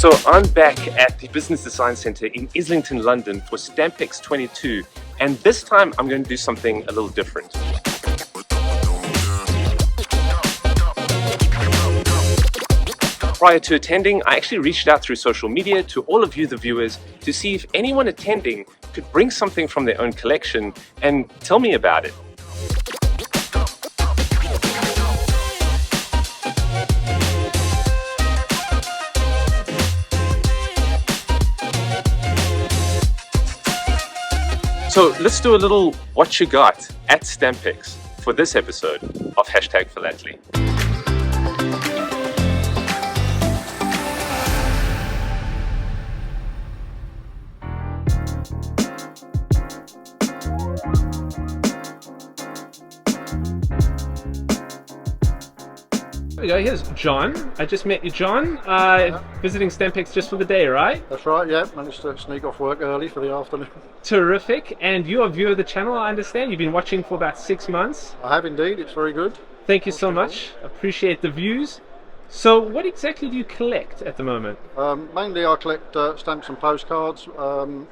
So I'm back at the Business Design Centre in Islington, London for Stampex 22, and this time I'm going to do something a little different. Prior to attending, I actually reached out through social media to all of you, the viewers, to see if anyone attending could bring something from their own collection and tell me about it. So let's do a little what you got at Stampex for this episode of #Philatelic. There we go, here's John. I just met you, John. Visiting Stampex just for the day, right? That's right, yeah. Managed to sneak off work early for the afternoon. Terrific. And you're a viewer of the channel, I understand. You've been watching for about 6 months. I have indeed, it's very good. Thank you so much. Appreciate the views. So what exactly do you collect at the moment? Mainly I collect stamps and postcards. I'm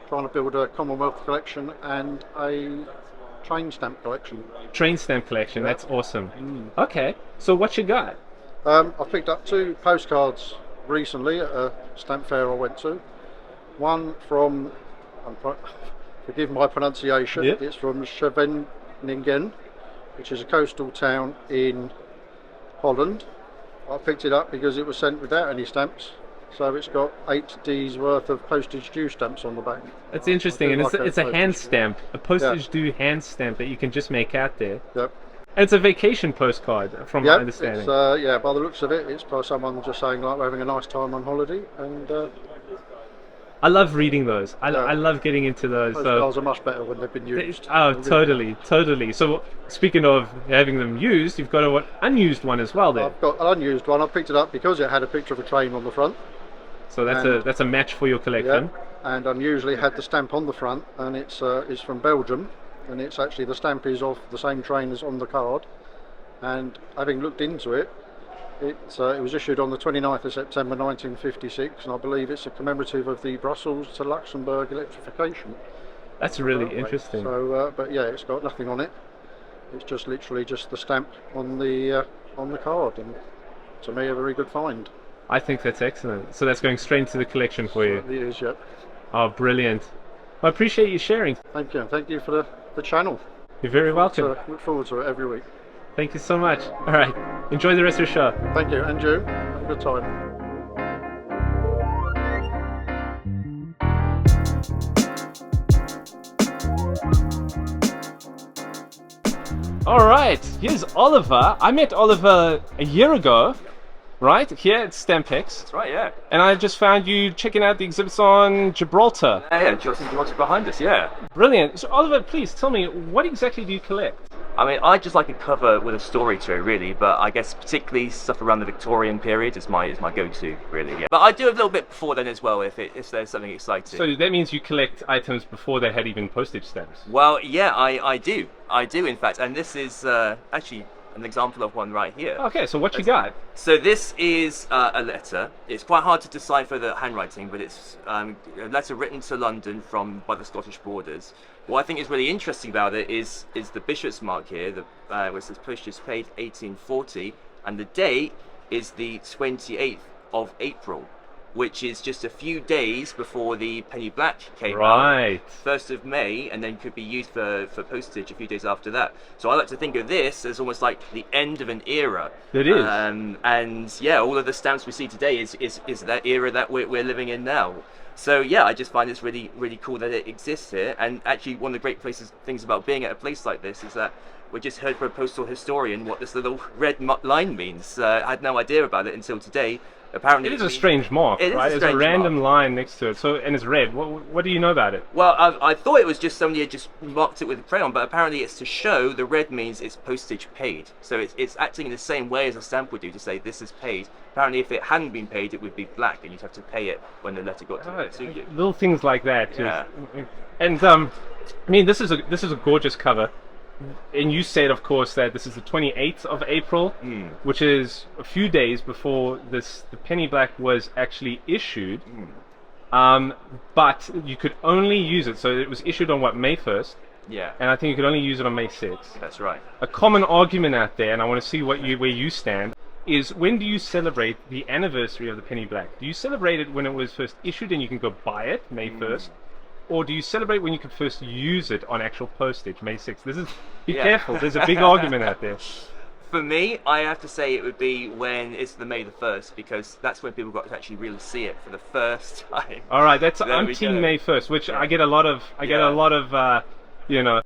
trying to build a Commonwealth collection and a train stamp collection. Train stamp collection, yeah. That's awesome. Okay, so what you got? I picked up 2 postcards recently at a stamp fair I went to. One from, forgive my pronunciation, Yep. It's from Preuveneers, which is a coastal town in Holland. I picked it up because it was sent without any stamps. So it's got 8 D's worth of postage due stamps on the back. That's interesting, and it's a hand stamp, a postage due hand stamp that you can just make out there. Yep. And it's a vacation postcard, from my understanding. It's, yeah, by the looks of it, it's by someone just saying like we're having a nice time on holiday, and I love reading those. I love getting into those. Those are much better when they've been used. Totally. So speaking of having them used, you've got an unused one as well there. I've got an unused one. I picked it up because it had a picture of a train on the front. So that's a match for your collection. Yeah, and unusually had the stamp on the front, and it's from Belgium, and it's actually the stamp is of the same train as on the card. And having looked into it, it was issued on the 29th of September 1956, and I believe it's a commemorative of the Brussels to Luxembourg electrification. That's really interesting. So, but yeah, it's got nothing on it. It's just literally just the stamp on the card, and to me a very good find. I think that's excellent. So that's going straight into the collection for you. It is, yep. Oh, brilliant. I appreciate you sharing. Thank you. Thank you for the channel. You're very welcome. Look forward to it every week. Thank you so much. All right. Enjoy the rest of the show. Thank you. And you. Have a good time. All right. Here's Oliver. I met Oliver a year ago. Right, here at Stampex. That's right, yeah. And I just found you checking out the exhibits on Gibraltar. Yeah, Gibraltar behind us, yeah. Brilliant. So Oliver, please tell me, what exactly do you collect? I mean, I just like a cover with a story to it, really, but I guess particularly stuff around the Victorian period is my go-to, really, yeah. But I do a little bit before then as well, if there's something exciting. So that means you collect items before they had even postage stamps? Well, yeah, I do, in fact, and this is actually an example of one right here. Okay, so what you got? So this is a letter. It's quite hard to decipher the handwriting, but it's a letter written to London by the Scottish borders. What I think is really interesting about it is the bishop's mark here, where it says postage paid 1840, and the date is the 28th of April, which is just a few days before the penny black came out, 1st of May, and then could be used for postage a few days after that. So I like to think of this as almost like the end of an era. It is. And yeah, all of the stamps we see today is that era that we're living in now. So yeah, I just find it's really, really cool that it exists here. And actually one of the great things about being at a place like this is that we just heard from a postal historian what this little red line means. I had no idea about it until today. Apparently, it is a strange mark, right? It's a random line next to it, and it's red. What do you know about it? Well, I thought it was just somebody had just marked it with a crayon, but apparently it's to show the red means it's postage paid. So it's acting in the same way as a stamp would do to say this is paid. Apparently, if it hadn't been paid, it would be black, and you'd have to pay it when the letter got to you. Little things like that. Yeah. And I mean, this is a gorgeous cover. and you said, of course, that this is the 28th of April, which is a few days before the penny black was actually issued. But you could only use it. So it was issued on what, May 1st, Yeah, and I think you could only use it on May 6th. that's right. A common argument out there, and I want to see where you stand, is when do you celebrate the anniversary of the penny black? Do you celebrate it when it was first issued and you can go buy it, May 1st? Or do you celebrate when you can first use it on actual postage, May 6th? Be careful, there's a big argument out there. For me, I have to say it would be when it's the May the 1st, because that's when people got to actually really see it for the first time. Alright, that's There we Team go. May 1st, which I get a lot of,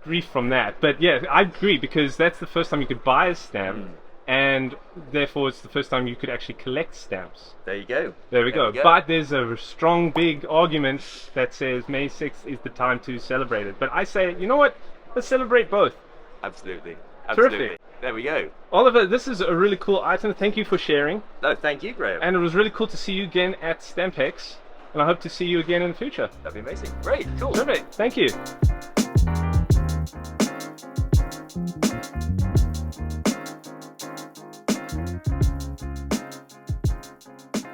grief from that. But yeah, I agree, because that's the first time you could buy a stamp, and therefore it's the first time you could actually collect stamps. There you go. There we go. But there's a strong, big argument that says May 6th is the time to celebrate it. But I say, you know what? Let's celebrate both. Absolutely. Terrific. There we go. Oliver, this is a really cool item. Thank you for sharing. No, thank you, Graham. And it was really cool to see you again at Stampex. And I hope to see you again in the future. That'd be amazing. Great, cool. Perfect. Thank you.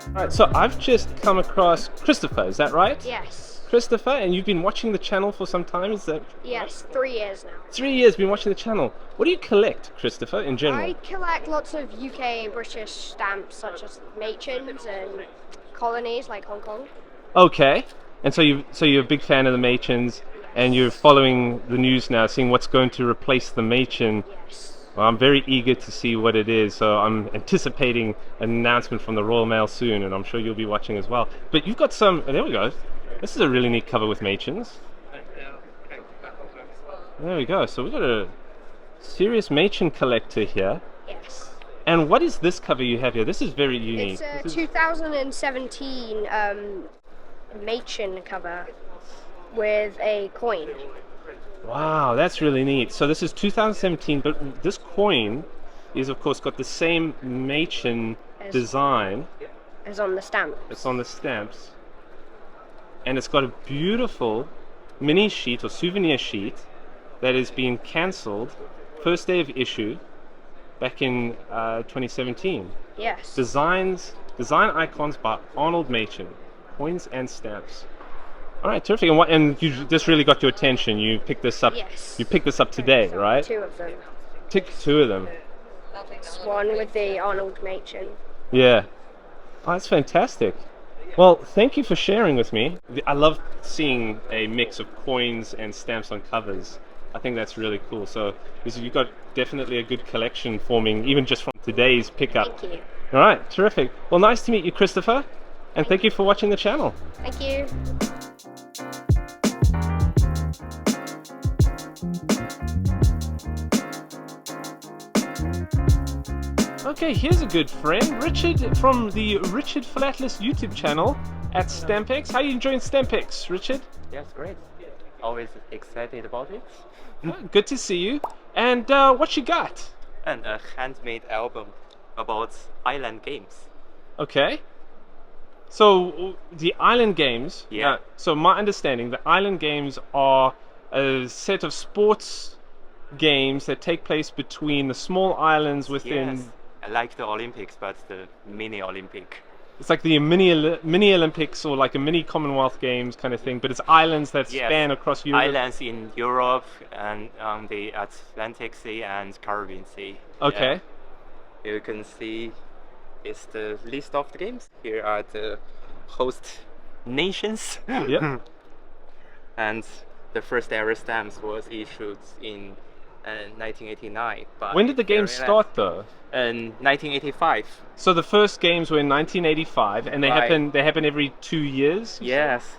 Alright, so I've just come across Christopher, is that right? Yes. Christopher, and you've been watching the channel for some time, is that? Yes, 3 years now. 3 years been watching the channel. What do you collect, Christopher, in general? I collect lots of UK and British stamps such as Machins and colonies like Hong Kong. Okay. And so you're a big fan of the Machins, and you're following the news now, seeing what's going to replace the Machin. Yes. Well, I'm very eager to see what it is, so I'm anticipating an announcement from the Royal Mail soon, and I'm sure you'll be watching as well. But you've got some, there we go. This is a really neat cover with Machins. There we go, so we've got a serious Machin collector here. Yes. And what is this cover you have here? This is very unique. It's a 2017 Machin cover with a coin. Wow, that's really neat. So this is 2017, but this coin is of course got the same Machin design As on the stamp. that's on the stamps. And it's got a beautiful mini sheet or souvenir sheet that is being cancelled first day of issue back in 2017. Yes. Design icons by Arnold Machin, coins and stamps. All right, terrific. And you this really got your attention. You picked this up. Yes. You picked this up today, right? 2 of them. Picked 2 of them. One with the Arnold Machin. Yeah. Oh, that's fantastic. Well, thank you for sharing with me. I love seeing a mix of coins and stamps on covers. I think that's really cool. So you've got definitely a good collection forming, even just from today's pickup. Thank you. All right, terrific. Well, nice to meet you, Christopher. And thank you for watching the channel. Thank you. Okay, here's a good friend, Richard from the Richard Philatelic YouTube channel at Stampex. How are you enjoying Stampex, Richard? Yes, great. Always excited about it. Good to see you. And what you got? And a handmade album about island games. Okay. So the island games. Yeah. So my understanding, the island games are a set of sports games that take place between the small islands within. Yes. Like the Olympics, but the mini Olympic. It's like the mini Olympics or like a mini Commonwealth Games kind of thing, but it's islands that Yes. span across Europe. Islands in Europe and on the Atlantic Sea and Caribbean Sea. Okay. Yeah. You can see it's the list of the games. Here are the host nations. Yep. And the first ever stamps was issued in 1989. When did the game start though? In 1985. So the first games were in 1985, and they Right. happen every 2 years. you said? Yes,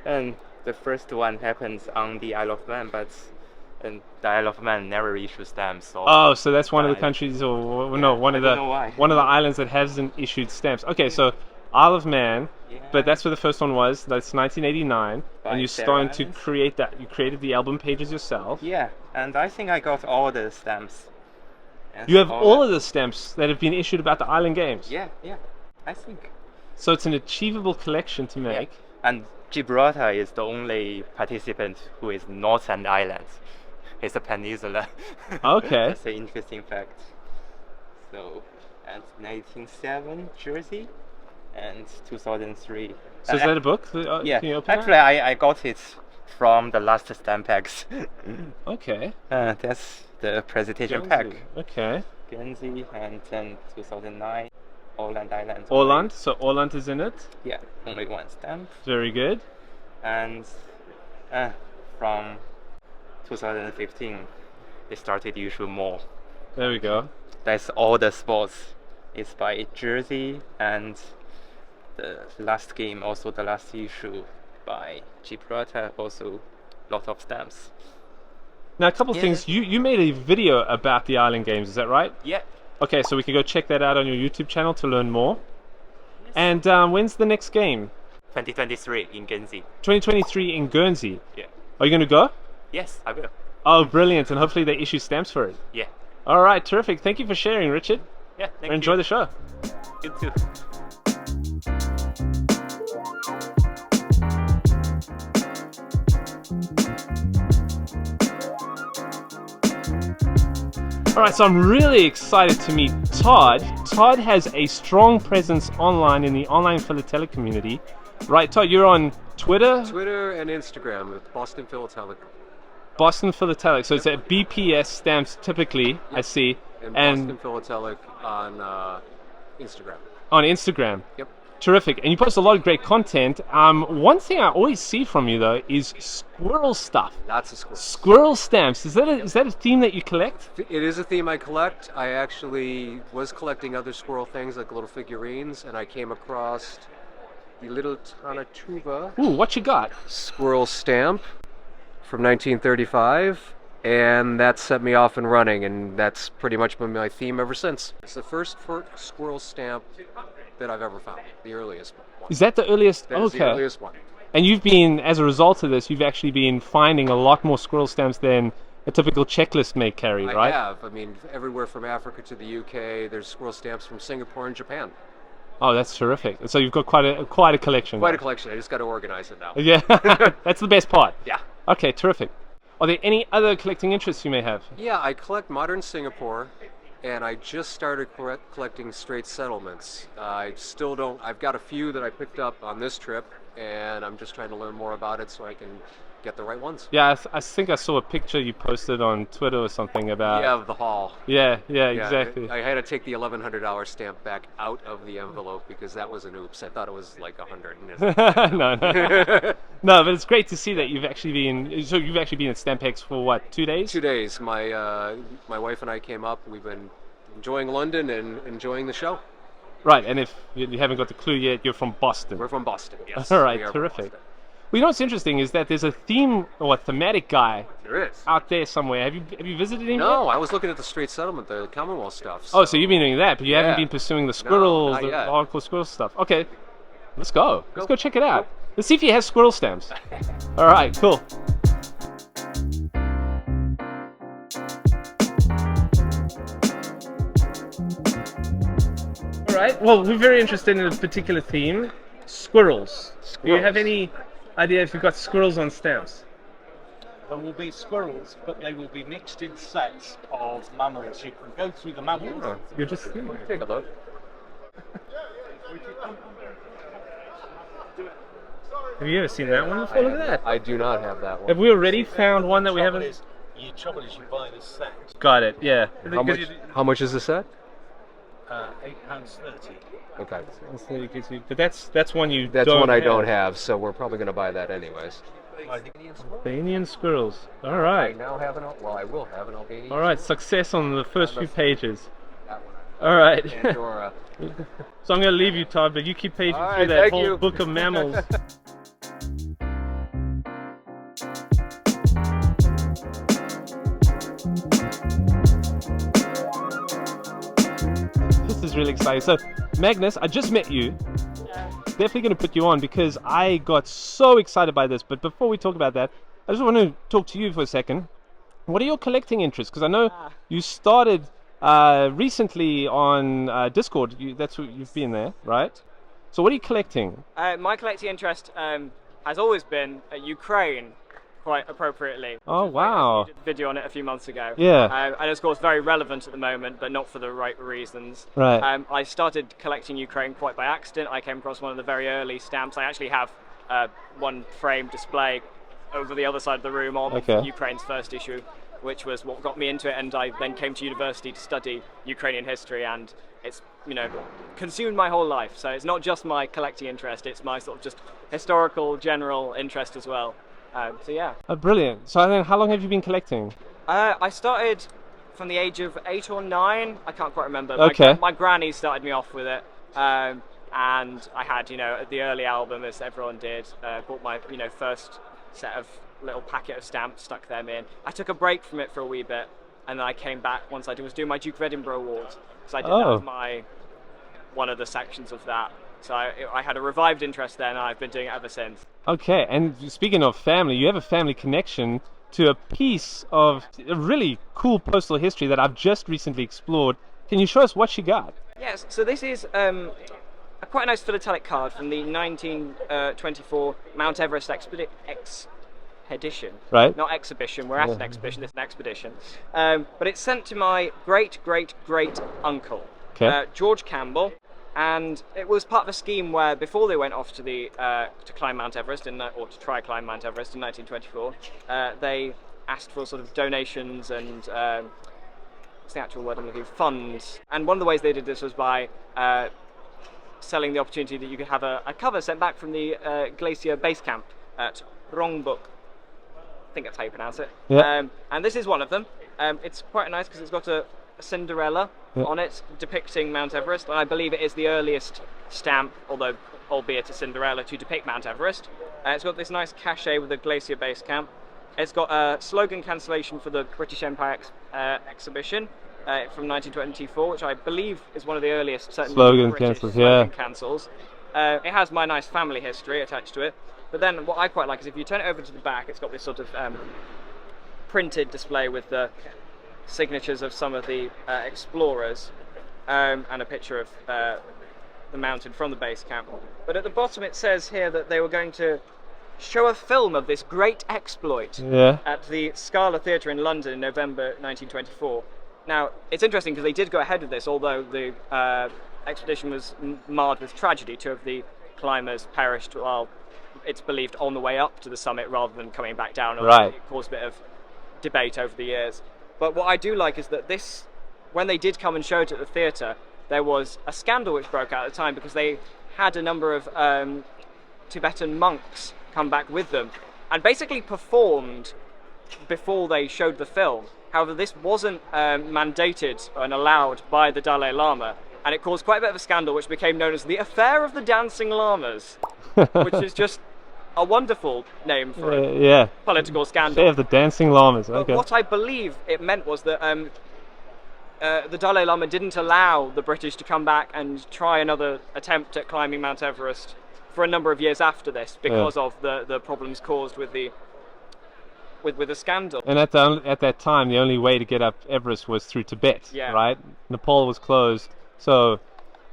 and the first one happens on the Isle of Man, but the Isle of Man never issued stamps. So Oh, so that's one of the I- countries, or no, one I of don't the know why. one of the islands that hasn't issued stamps. Okay, so Isle of Man, Yeah. but that's where the first one was. That's 1989, By and you're Sarah starting to Islands. create that. You created the album pages yourself. yeah, and I think I got all the stamps. Yes, You have all that. of the stamps that have been issued about the island games. Yeah, I think. So it's an achievable collection to make. And Gibraltar is the only participant who is not an island. it's a peninsula. Okay. That's an interesting fact. So, and 1907 Jersey, and 2003. So is that a book? Yeah. Can you open Actually, I got it from the last Stampex. that? Okay. That's the presentation pack. Okay. Guernsey, and then 2009, Åland Island. Åland. So Åland is in it. Yeah, only one stamp. Very good. And from 2015, they started to issue more. There we go. That's all the sports. It's by Jersey, and the last game, also the last issue by Gibraltar, also lot of stamps. Now, a couple of things. You made a video about the island games, is that right? Yeah. Okay, so we can go check that out on your YouTube channel to learn more. And when's the next game? 2023 in Guernsey. 2023 in Guernsey. Yeah. Are you going to go? Yes, I will. Oh, brilliant. And hopefully they issue stamps for it. Yeah. All right, terrific. Thank you for sharing, Richard. Yeah, thank And enjoy the show. You too. Alright, so I'm really excited to meet Todd. Todd has a strong presence online in the online philatelic community. Right, Todd, you're on Twitter? Twitter and Instagram with Boston Philatelic. Boston Philatelic. So it's at BPS stamps typically, I see. And Boston Philatelic on Instagram. On Instagram. Yep. Terrific. And you post a lot of great content. One thing I always see from you though is squirrel stuff. Lots of squirrels. Squirrel stamps. Is that a theme that you collect? It is a theme I collect. I actually was collecting other squirrel things like little figurines, and I came across the little Tanatuva Ooh, what you got? squirrel stamp from 1935. And that set me off and running, and that's pretty much been my theme ever since. It's the first squirrel stamp that I've ever found, the earliest one. Is that the earliest? That is the earliest one. And you've been, as a result of this, you've actually been finding a lot more squirrel stamps than a typical checklist may carry, right? I have. I mean, everywhere from Africa to the UK, there's squirrel stamps from Singapore and Japan. Oh, that's terrific. So you've got quite a collection. Quite a collection. I just got to organize it now. Yeah, that's the best part. Yeah. Okay, terrific. Are there any other collecting interests you may have? Yeah, I collect modern Singapore, and I just started collecting straight settlements. I still don't. I've got a few that I picked up on this trip, and I'm just trying to learn more about it so I can get the right ones. Yeah, I think I saw a picture you posted on Twitter or something about. Yeah, of the haul. Yeah, exactly. I had to take the $1,100 stamp back out of the envelope because that was an oops. I thought it was like 100. No. No, but it's great to see that you've actually been. So you've actually been at Stampex for what, 2 days? 2 days. My wife and I came up. We've been enjoying London and enjoying the show. Right, and if you haven't got the clue yet, you're from Boston. We're from Boston. Yes. All right, we are from terrific. Boston. Well, you know what's interesting is that there's a theme or a thematic guy There is. out there somewhere. Have you visited him? No, yet? I was looking at the straight settlement, the Commonwealth stuff. Oh, so you've been doing that, but you haven't Yeah. been pursuing the squirrels, not the yet. hardcore squirrel stuff. Okay, let's go. Let's go check it out. Let's see if he has squirrel stamps. All right, cool. All right. Well, we're very interested in a particular theme: squirrels. Do you have any idea if you've got squirrels on stamps? There will be squirrels, but they will be mixed in sets of mammals. You can go through the mammals. You're just Take a look. Have you ever seen that one before? Look at that. I do not have that one. Have we already found one that we Trouble haven't? is, trouble is you buy the set, Got it. Yeah. How much is the set? £8.30. Okay. But that's one you. That's don't one I have. don't have, so we're probably going to buy that anyways. Albanian squirrels. All I right. now have I will have an Albanian. All right. Success on the first few pages. That one. All right. Pandora. So I'm going to leave you, Todd, but you keep paging All through right, that thank whole you. book of mammals. This is really exciting. So, Magnus, I just met you. Definitely going to put you on because I got so excited by this. But before we talk about that, I just want to talk to you for a second. What are your collecting interests? Because I know you started recently on Discord. That's what you've been there, right? So what are you collecting? My collecting interest has always been Ukraine quite appropriately. Oh, wow. I did a video on it a few months ago. Yeah. And it's, of course, very relevant at the moment, but not for the right reasons. Right. I started collecting Ukraine quite by accident. I came across one of the very early stamps. I actually have one frame display over the other side of the room on Ukraine's first issue, which was what got me into it, and I then came to university to study Ukrainian history, and it's, consumed my whole life. So it's not just my collecting interest, it's my sort of just historical general interest as well. So yeah. Oh, brilliant. So then how long have you been collecting? I started from the age of 8 or 9, I can't quite remember. Okay. My granny started me off with it, and I had, the early album, as everyone did, bought my, first set of little packet of stamps, stuck them in. I took a break from it for a wee bit, and then I came back once I was doing my Duke of Edinburgh Awards, because I did that as one of the sections of that. So I had a revived interest then, and I've been doing it ever since. Okay, and speaking of family, you have a family connection to a piece of a really cool postal history that I've just recently explored. Can you show us what you got? Yes, so this is a quite nice philatelic card from the 1924 Mount Everest expedition. Right. Not exhibition, we're at an exhibition, this is an expedition. But it's sent to my great-great-great uncle, George Campbell, and it was part of a scheme where before they went off to to climb Mount Everest, or to try climb Mount Everest in 1924, they asked for sort of donations and what's the actual word I'm looking for? Funds. And one of the ways they did this was by selling the opportunity that you could have a cover sent back from the glacier base camp at Rongbuk. I think that's how you pronounce it. Yeah. And this is one of them. It's quite nice because it's got a Cinderella on it depicting Mount Everest, and I believe it is the earliest stamp, although albeit a Cinderella, to depict Mount Everest. It's got this nice cachet with the glacier base camp. It's got a slogan cancellation for the British Empire exhibition from 1924, which I believe is one of the earliest slogan cancels. It has my nice family history attached to it. But then what I quite like is if you turn it over to the back, it's got this sort of printed display with the signatures of some of the explorers and a picture of the mountain from the base camp. But at the bottom it says here that they were going to show a film of this great exploit at the Scala Theatre in London in November 1924. Now, it's interesting because they did go ahead with this, although the expedition was marred with tragedy. 2 of the climbers perished while it's believed on the way up to the summit rather than coming back down. Right. It caused a bit of debate over the years. But what I do like is that this, when they did come and show it at the theatre, there was a scandal which broke out at the time because they had a number of Tibetan monks come back with them and basically performed before they showed the film. However, this wasn't mandated and allowed by the Dalai Lama, and it caused quite a bit of a scandal which became known as the Affair of the Dancing Lamas, which is just a wonderful name for a political scandal. Affair of the Dancing Lamas, okay. But what I believe it meant was that the Dalai Lama didn't allow the British to come back and try another attempt at climbing Mount Everest for a number of years after this because of the problems caused with the scandal. And at that time, the only way to get up Everest was through Tibet, right? Nepal was closed, so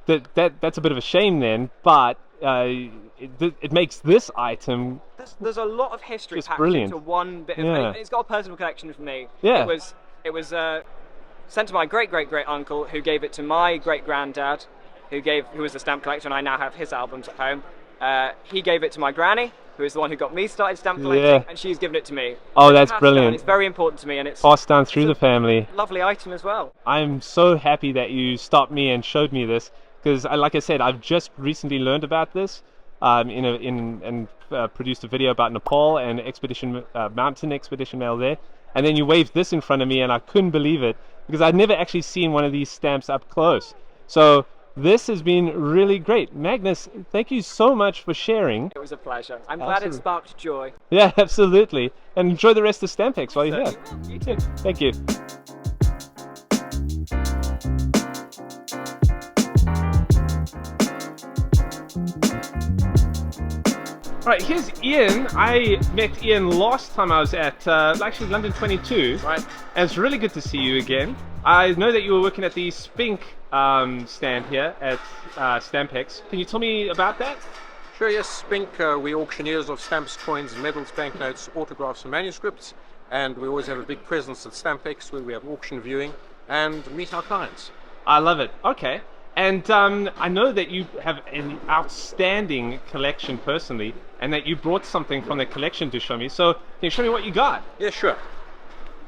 that's a bit of a shame then. But it makes this item. There's a lot of history just packed brilliant. into one bit of. It's got a personal connection for me. Yeah. It was sent to my great uncle, who gave it to my great granddad, who was the stamp collector, and I now have his albums at home. He gave it to my granny, who is the one who got me started stamp collecting, and she's given it to me. Oh, that's brilliant. It's very important to me, and it's passed down through the family. Lovely item as well. I'm so happy that you stopped me and showed me this, because like I said, I've just recently learned about this and produced a video about Nepal and mountain expedition mail there, and then you waved this in front of me and I couldn't believe it, because I'd never actually seen one of these stamps up close. So this has been really great. Magnus, thank you so much for sharing. It was a pleasure. I'm glad it sparked joy. Yeah, absolutely. And enjoy the rest of Stampex while you're here. You too. Thank you. Right, here's Ian. I met Ian last time I was at actually London 22. Right. And it's really good to see you again. I know that you were working at the Spink stand here at Stampex. Can you tell me about that? Sure, yes, Spink. We auctioneers of stamps, coins, medals, banknotes, autographs and manuscripts, and we always have a big presence at Stampex where we have auction viewing and meet our clients. I love it. Okay. And I know that you have an outstanding collection personally, and that you brought something from the collection to show me. So can you show me what you got? Yeah, sure.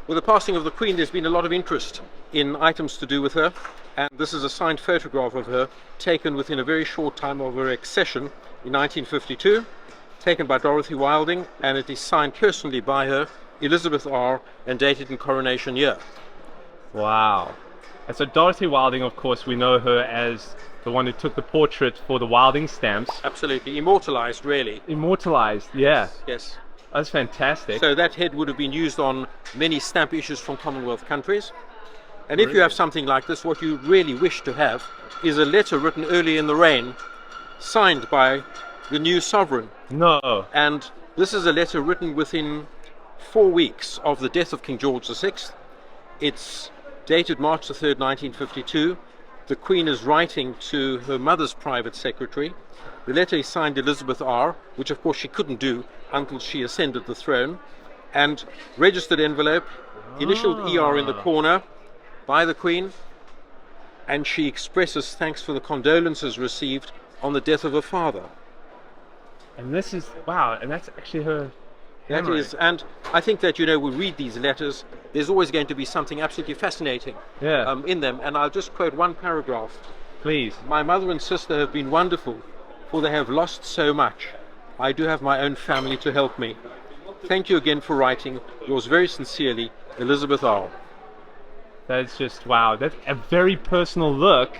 With the passing of the Queen, there's been a lot of interest in items to do with her, and this is a signed photograph of her taken within a very short time of her accession in 1952, taken by Dorothy Wilding, and it is signed personally by her, Elizabeth R., and dated in coronation year. Wow. And so Dorothy Wilding, of course, we know her as the one who took the portrait for the Wilding stamps. Absolutely, immortalized, really. Immortalized, yeah. Yes. That's fantastic. So that head would have been used on many stamp issues from Commonwealth countries. And if you have something like this, what you really wish to have is a letter written early in the reign, signed by the new sovereign. No. And this is a letter written within 4 weeks of the death of King George VI. It's dated March the 3rd, 1952. The Queen is writing to her mother's private secretary. The letter is signed Elizabeth R., which of course she couldn't do until she ascended the throne, and registered envelope, initialed ER in the corner by the Queen, and she expresses thanks for the condolences received on the death of her father. And this is, wow, and that's actually her. That is, and I think that, you know, we read these letters, there's always going to be something absolutely fascinating in them, and I'll just quote one paragraph. Please. My mother and sister have been wonderful, for they have lost so much. I do have my own family to help me. Thank you again for writing. Yours very sincerely, Elizabeth R. That's just, wow, that's a very personal look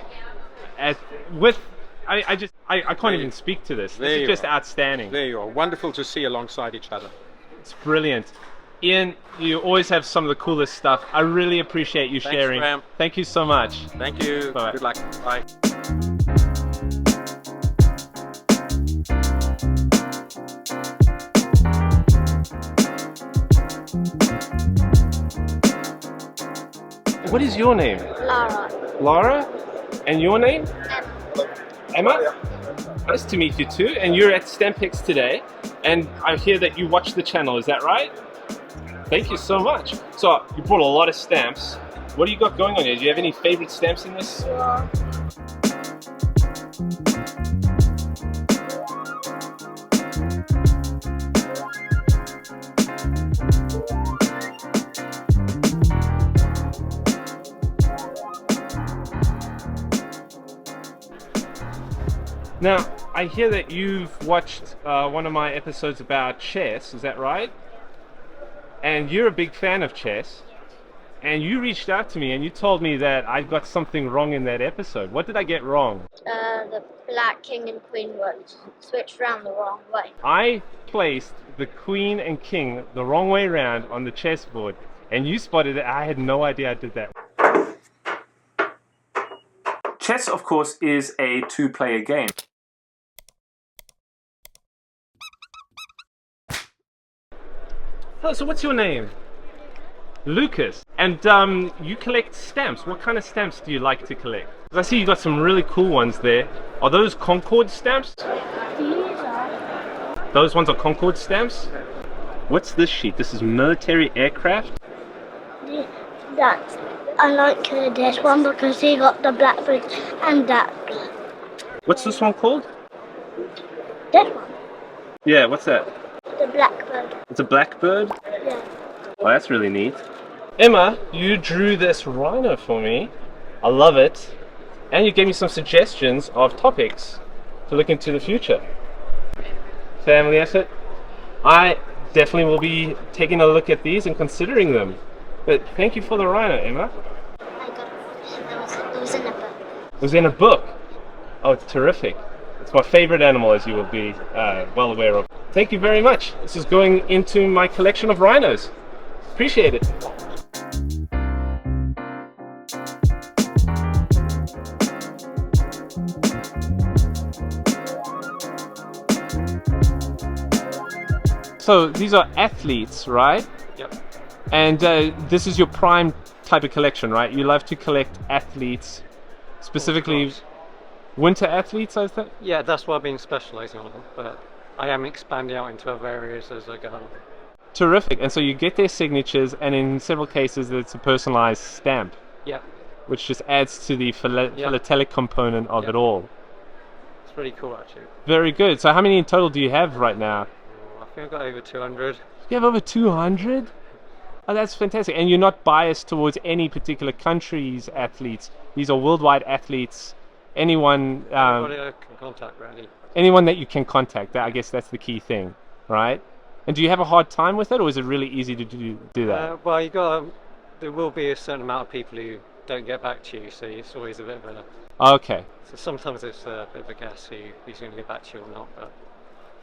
at, with, I can't even speak to this. This is just outstanding. There you are. Wonderful to see alongside each other. It's brilliant. Ian, you always have some of the coolest stuff. I really appreciate you sharing. Graham. Thank you so much. Thank you. Bye. Good luck. Bye. What is your name? Lara. Lara? And your name? Emma? Nice to meet you too. And you're at Stampex today, and I hear that you watch the channel, is that right? Thank you so much. So you brought a lot of stamps. What do you got going on here? Do you have any favorite stamps in this? Yeah. Now, I hear that you've watched one of my episodes about chess, is that right? And you're a big fan of chess, and you reached out to me and you told me that I got something wrong in that episode. What did I get wrong? The black king and queen were switched around the wrong way. I placed the queen and king the wrong way around on the chessboard, and you spotted it. I had no idea I did that. Chess, of course, is a two-player game. Oh, so what's your name? Lukas. And you collect stamps. What kind of stamps do you like to collect? 'Cause I see you got some really cool ones there. Are those Concord stamps? These are. Those ones are Concord stamps? What's this sheet? This is military aircraft? That's. I like this one because he got the blackbird and that. What's this one called? This one. Yeah, what's that? The blackbird. It's a blackbird? Yeah. Oh, that's really neat. Emma, you drew this rhino for me. I love it. And you gave me some suggestions of topics to look into the future. Family asset. I definitely will be taking a look at these and considering them. But thank you for the rhino, Emma. I got it. It was in a book. It was in a book. Oh, terrific. It's my favorite animal, as you will be well aware of. Thank you very much. This is going into my collection of rhinos. Appreciate it. So these are athletes, right? Yep. And this is your prime type of collection, right? You love to collect athletes, specifically winter athletes, I think? Yeah, that's what I've been specialising on, but I am expanding out into other areas as I go. Terrific. And so you get their signatures, and in several cases it's a personalised stamp, Yeah, which just adds to the Yeah. philatelic component of Yeah. it all. it's really cool actually. Very good. So how many in total do you have right now? I think I've got over 200. You have over 200? Oh, that's fantastic. And you're not biased towards any particular country's athletes. These are worldwide athletes. Anyone, Everybody I can contact really. anyone that you can contact. I guess that's the key thing, right? And do you have a hard time with it, or is it really easy to do that? Well, there will be a certain amount of people who don't get back to you, so it's always a bit of a. Okay. So sometimes it's a bit of a guess who's going to get back to you or not. But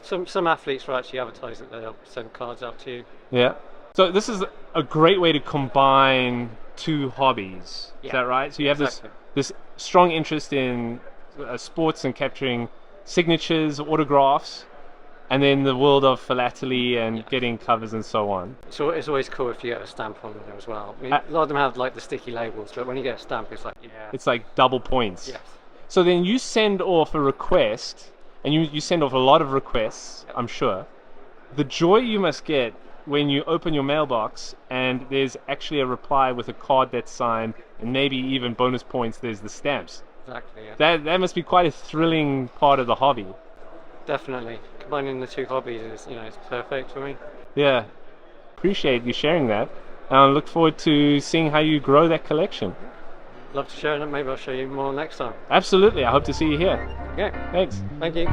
some athletes will actually advertise that they'll send cards out to you. Yeah. So this is a great way to combine two hobbies. Is Yeah, that right? So you have exactly. this strong interest in sports and capturing signatures, autographs, and then the world of philately and getting covers and so on. So it's always cool if you get a stamp on there as well. I mean, a lot of them have like the sticky labels, but when you get a stamp, it's like, yeah. It's like double points. Yes. So then you send off a request, and you send off a lot of requests, I'm sure. The joy you must get when you open your mailbox and there's actually a reply with a card that's signed, and maybe even bonus points, there's the stamps. Exactly, yeah. That must be quite a thrilling part of the hobby. Definitely. Combining the two hobbies is, it's perfect for me. Yeah. Appreciate you sharing that. And I look forward to seeing how you grow that collection. Love to share it. Maybe I'll show you more next time. Absolutely. I hope to see you here. Okay. Thanks. Thank you.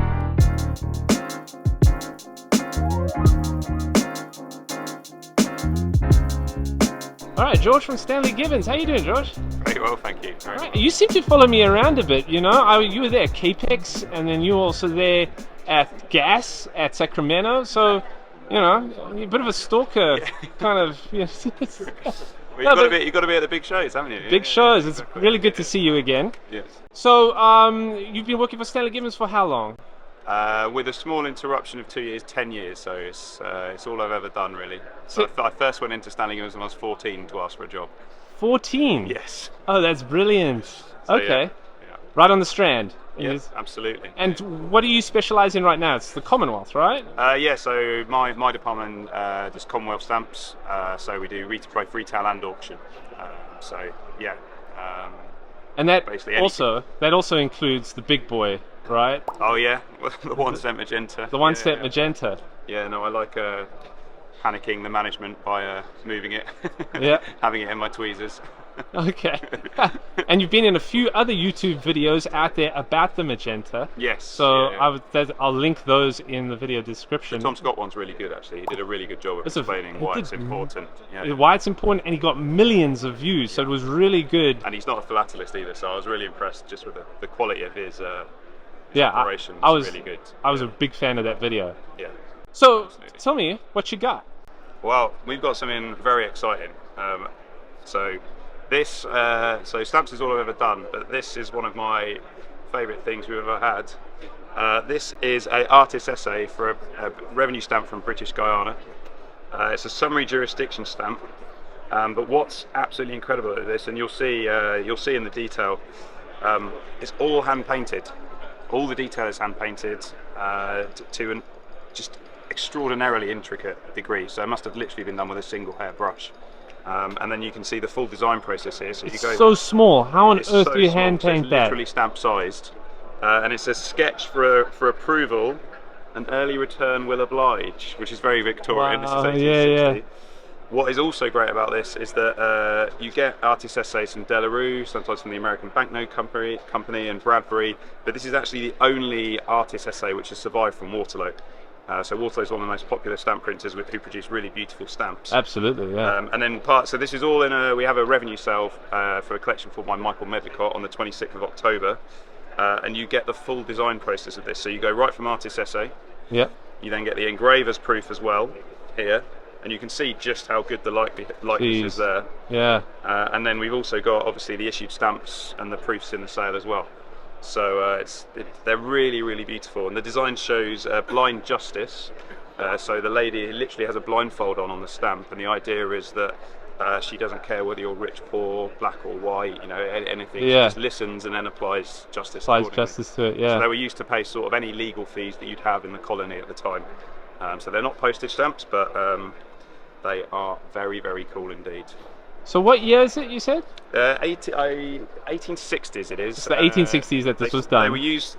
All right, George from Stanley Gibbons. How you doing, George? Very well, thank you. All right. You seem to follow me around a bit, you know. You were there at Capex, and then you were also there at Gas at Sacramento. So, you're a bit of a stalker, kind of. Well, you've got to be at the big shows, haven't you? Big shows. It's really good to see you again. Yes. So, you've been working for Stanley Gibbons for how long? With a small interruption of 2 years, 10 years. So it's all I've ever done, really. So I first went into Stanley Gibbons when I was 14 to ask for a job. 14? Yes. Oh, that's brilliant. So, okay. Yeah. Right on the Strand. Yes, absolutely. And what do you specialise in right now? It's the Commonwealth, right? Yeah, so my department does Commonwealth stamps. So we do retail and auction. So, yeah. And that basically also includes the big boy, right? Oh, yeah. The 1 cent magenta. The 1 cent magenta. Yeah, no, I like panicking the management by moving it. Yeah. Having it in my tweezers. Okay. And you've been in a few other YouTube videos out there about the magenta. Yes. So yeah. I'll link those in the video description. The Tom Scott one's really good, actually. He did a really good job of explaining why it's important. Yeah. Why it's important, and he got millions of views, so it was really good. And he's not a philatelist either, so I was really impressed just with the quality of his yeah, operation. I was really good. I was a big fan of that video. Yeah. So absolutely. tell me what you got. Well, we've got something very exciting. So stamps is all I've ever done, but this is one of my favourite things we've ever had. This is an artist's essay for a revenue stamp from British Guyana. It's a summary jurisdiction stamp, but what's absolutely incredible at this, and you'll see in the detail, it's all hand painted. All the detail is hand painted to an just extraordinarily intricate degree. So it must have literally been done with a single hair brush. And then you can see the full design process here. So it's so small. How on earth do you hand paint that? It's literally stamp sized, and it says "Sketch for approval. An early return will oblige," which is very Victorian. Wow, this is 1860. yeah. What is also great about this is that you get artist essays from Delarue, sometimes from the American Banknote Company and Bradbury, but this is actually the only artist essay which has survived from Waterloo. So Waterloo is one of the most popular stamp printers who produce really beautiful stamps. Absolutely, yeah. And then so this is all in we have a revenue sale for a collection for by Michael Medlicott on the 26th of October, and you get the full design process of this. So you go right from artist essay. Yeah. You then get the engraver's proof as well here, and you can see just how good the likeness is there. Yeah. And then we've also got obviously the issued stamps and the proofs in the sale as well. So they're really, really beautiful, and the design shows blind justice. So the lady literally has a blindfold on the stamp, and the idea is that She doesn't care whether you're rich, poor, black or white, you know, anything. Yeah. She just listens and then applies justice. Applies accordingly. justice to it, yeah. So they were used to pay sort of any legal fees that you'd have in the colony at the time. So they're not postage stamps, but they are very, very cool indeed. So what year is it, you said? 1860s it is. It's the 1860s that this was done. They were used.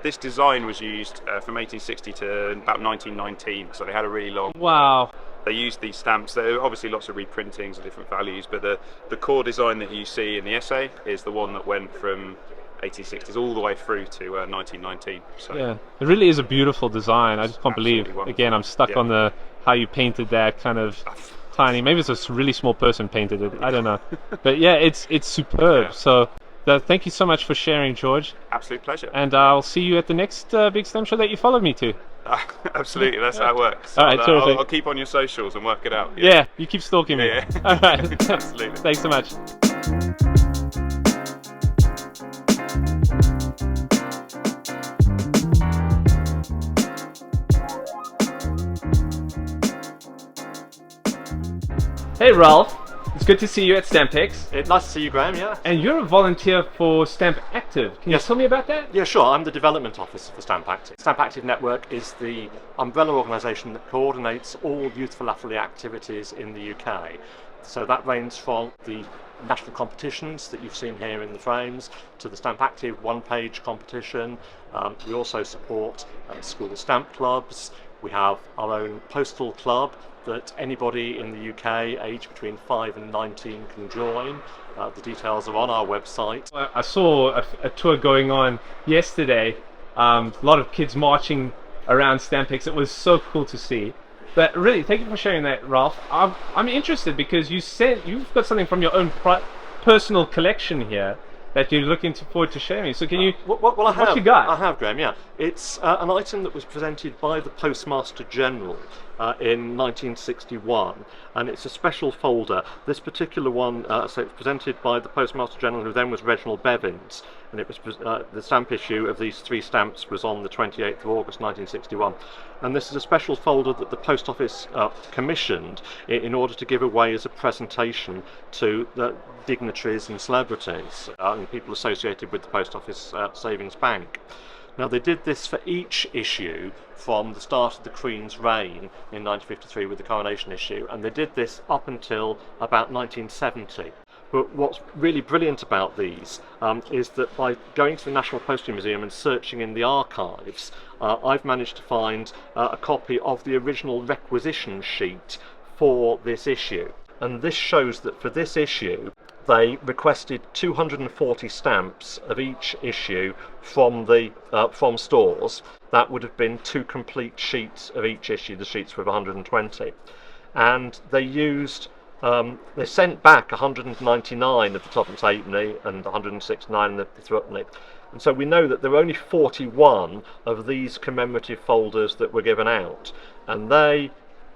This design was used from 1860 to about 1919. So they had a really long. Wow. They used these stamps. There are obviously lots of reprintings of different values, but the core design that you see in the essay is the one that went from 1860s all the way through to 1919. So Yeah, it really is a beautiful design. I just can't believe. wonderful. Again, I'm stuck on the how you painted that kind of tiny. Maybe it's a really small person painted it. I don't know, but yeah, it's superb. Yeah. So, thank you so much for sharing, George. Absolute pleasure. And I'll see you at the next big stamp show that you followed me to. Absolutely, that's how it works. All right, terrific. I'll keep on your socials and work it out. Yeah, you keep stalking me. Yeah. All right. Absolutely. Thanks so much. Hey Ralph, it's good to see you at Stampex. Nice to see you, Graham, yeah. And you're a volunteer for Stamp Active. Can you tell me about that? Yeah, sure. I'm the development officer for Stamp Active. Stamp Active Network is the umbrella organisation that coordinates all youth philately activities in the UK. So that ranges from the national competitions that you've seen here in the frames to the Stamp Active one-page competition. We also support school stamp clubs. We have our own postal club that anybody in the UK aged between 5 and 19 can join. The details are on our website. I saw a tour going on yesterday. A lot of kids marching around Stampex. It was so cool to see. But really, thank you for sharing that, Ralph. I'm interested because you've got something from your own personal collection here that you're looking forward to sharing. So can you? Well, I have. What you got? I have, Graham. Yeah, it's an item that was presented by the Postmaster General in 1961, and it's a special folder. This particular one, so it's presented by the Postmaster General, who then was Reginald Bevins, and it was the stamp issue of these 3 stamps was on the 28th of August 1961. And this is a special folder that the Post Office commissioned in order to give away as a presentation to the dignitaries and celebrities and people associated with the Post Office Savings Bank. Now, they did this for each issue from the start of the Queen's reign in 1953 with the coronation issue, and they did this up until about 1970. But what's really brilliant about these is that by going to the National Postal Museum and searching in the archives, I've managed to find a copy of the original requisition sheet for this issue. And this shows that for this issue, they requested 240 stamps of each issue from stores. That would have been 2 complete sheets of each issue. The sheets were 120, and they used. They sent back 199 of the Tuppence halfpenny and 169 of the threepenny. And so we know that there were only 41 of these commemorative folders that were given out, and they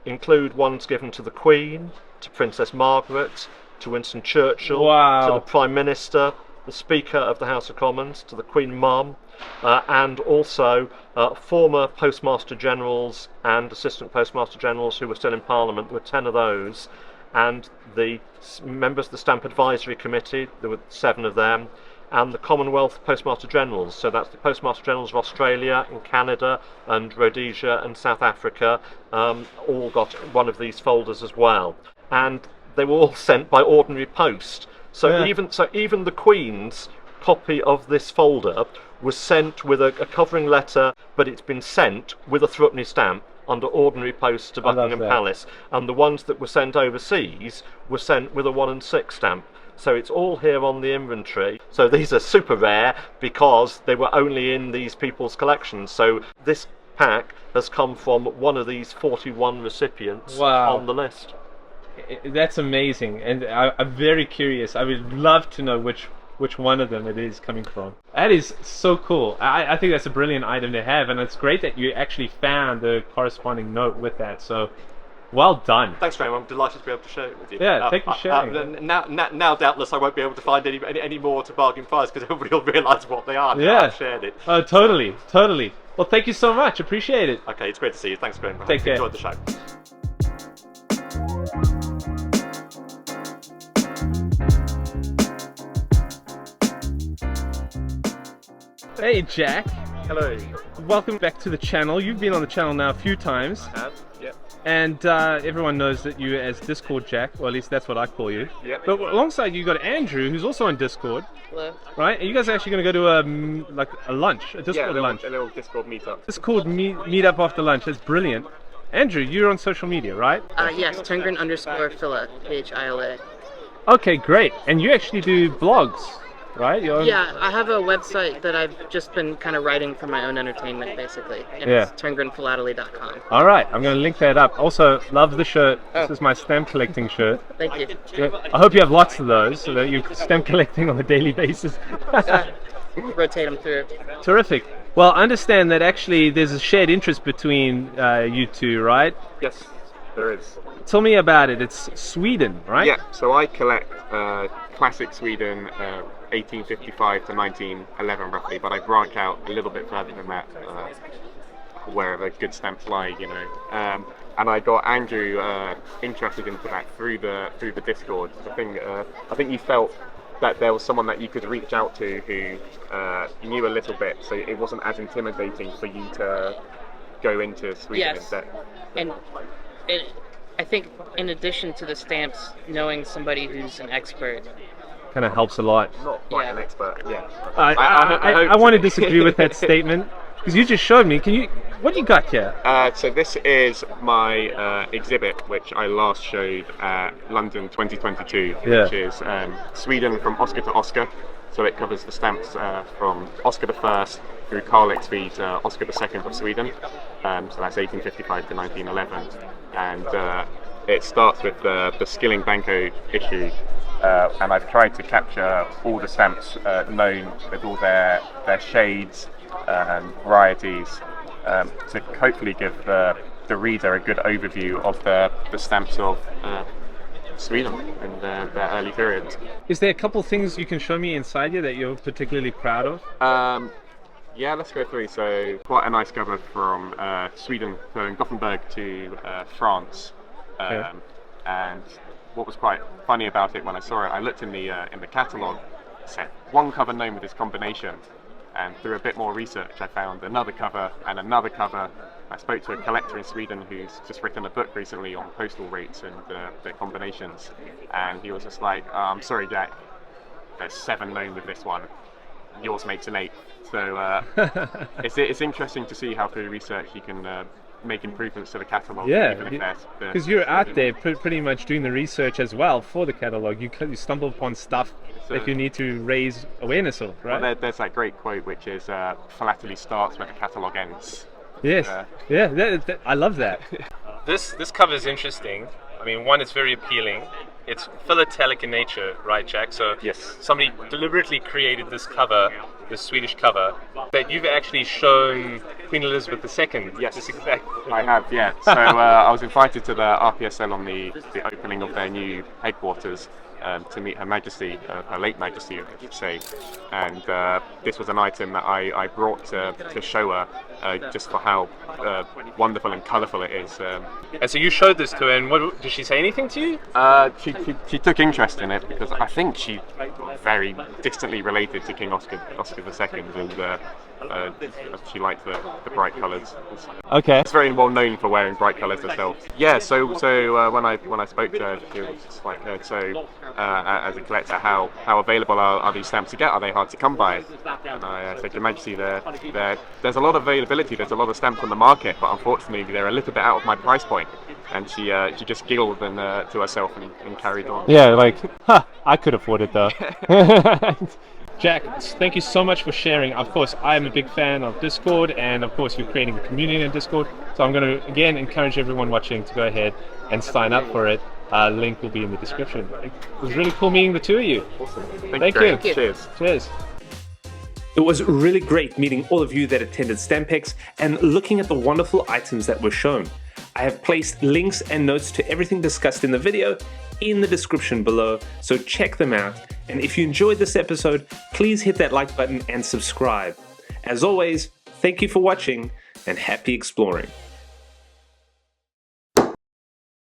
include ones given to the Queen, to Princess Margaret, to Winston Churchill, to the Prime Minister, the Speaker of the House of Commons, to the Queen Mum, and also former Postmaster Generals and Assistant Postmaster Generals who were still in Parliament. There were 10 of those, and the members of the Stamp Advisory Committee, there were 7 of them, and the Commonwealth Postmaster Generals. So that's the Postmaster Generals of Australia and Canada and Rhodesia and South Africa, all got one of these folders as well. And they were all sent by ordinary post. So even the Queen's copy of this folder was sent with a covering letter, but it's been sent with a threepenny stamp under ordinary post to Buckingham Palace, and the ones that were sent overseas were sent with a 1 and 6 stamp. So it's all here on the inventory. So these are super rare because they were only in these people's collections. So this pack has come from one of these 41 recipients on the list. That's amazing, and I'm very curious. I would love to know which one of them it is coming from. That is so cool. I think that's a brilliant item to have, and it's great that you actually found the corresponding note with that. So, well done. Thanks, Graham. I'm delighted to be able to share it with you. Yeah, thank you for sharing. Now, doubtless, I won't be able to find any more to bargain price because everybody will realise what they are. Yeah, I've shared it. Totally. Well, thank you so much. Appreciate it. Okay, it's great to see you. Thanks, Graham. Take care. Enjoyed the show. Hey Jack. Hello. Welcome back to the channel. You've been on the channel now a few times. I have, yep. And everyone knows that you as Discord Jack, or at least that's what I call you. Yep. But alongside you got Andrew, who's also on Discord. Hello. Right? And you guys are actually going to go to like a lunch, a Discord lunch. A little Discord meetup. It's called meet up after lunch. That's brilliant. Andrew, you're on social media, right? Yes, Turngren _Phila, Phila. Okay, great. And you actually do blogs, right? Yeah, I have a website that I've just been kind of writing for my own entertainment, basically. And Yeah. It's turngrenphilately.com. All right, I'm going to link that up. Also, love the shirt. This is my stamp collecting shirt. Thank you. I hope you have lots of those so that you're stamp collecting on a daily basis. Rotate them through. Terrific. Well, I understand that actually there's a shared interest between you two, right? Yes, there is. Tell me about it. It's Sweden, right? Yeah, so I collect classic Sweden, 1855 to 1911 roughly, but I branch out a little bit further than that, wherever good stamps lie, you know. And I got Andrew interested into that through the Discord. I think you felt that there was someone that you could reach out to who knew a little bit, so it wasn't as intimidating for you to go into Sweden Yes. instead. And I think in addition to the stamps, knowing somebody who's an expert. Kind of helps a lot. Not quite an expert, yeah. I want to disagree with that statement because you just showed me. What do you got here? So this is my exhibit, which I last showed at London 2022, Yeah. which is Sweden from Oscar to Oscar. So it covers the stamps from Oscar I through Carl XV's Oscar II of Sweden. So that's 1855 to 1911. And it starts with the Skilling Banco issue. And I've tried to capture all the stamps known with all their shades and varieties to hopefully give the reader a good overview of the stamps of Sweden in their early periods. Is there a couple things you can show me inside here that you're particularly proud of? Yeah, let's go through. So quite a nice cover from Sweden, from Gothenburg to France. And what was quite funny about it when I saw it, I looked in the catalogue, it said one cover known with this combination, and through a bit more research I found another cover and another cover. I spoke to a collector in Sweden who's just written a book recently on postal rates and their combinations, and he was just like, I'm sorry Jack, there's 7 known with this one, yours makes an 8. So it's interesting to see how through research you can make improvements to the catalogue. Yeah, because because you're out there pretty much doing the research as well for the catalogue. You stumble upon stuff that you need to raise awareness of, right? Well, there's that great quote which is Philatelic starts where the catalogue ends. Yes, I love that. This cover is interesting. I mean, one, it's very appealing. It's philatelic in nature, right, Jack? So yes, somebody deliberately created this cover, this Swedish cover, that you've actually shown Queen Elizabeth II. Yes, this exact. I have. Yeah. So I was invited to the RPSL on the opening of their new headquarters to meet Her Majesty, her late Majesty, I should say. And this was an item that I brought to show her, just for how wonderful and colourful it is. And so you showed this to her, and what did she say anything to you? She took interest in it because I think she very distantly related to King Oscar II, and she liked the bright colours. Okay. It's very well known for wearing bright colours herself. Yeah. So when I spoke to her, she was just like, as a collector, how available are these stamps to get? Are they hard to come by? And I said, Your Majesty, there's a lot of availability. There's a lot of stamps on the market, but unfortunately they're a little bit out of my price point. And she just giggled and to herself and carried on. Yeah, like, I could afford it though. Jack, thank you so much for sharing. Of course, I am a big fan of Discord, and of course you're creating a community in Discord. So I'm going to, again, encourage everyone watching to go ahead and sign up for it. Link will be in the description. It was really cool meeting the two of you. Awesome. Thank you. Cheers. Cheers. It was really great meeting all of you that attended Stampex and looking at the wonderful items that were shown. I have placed links and notes to everything discussed in the video in the description below, so check them out. And if you enjoyed this episode, please hit that like button and subscribe. As always, thank you for watching and happy exploring.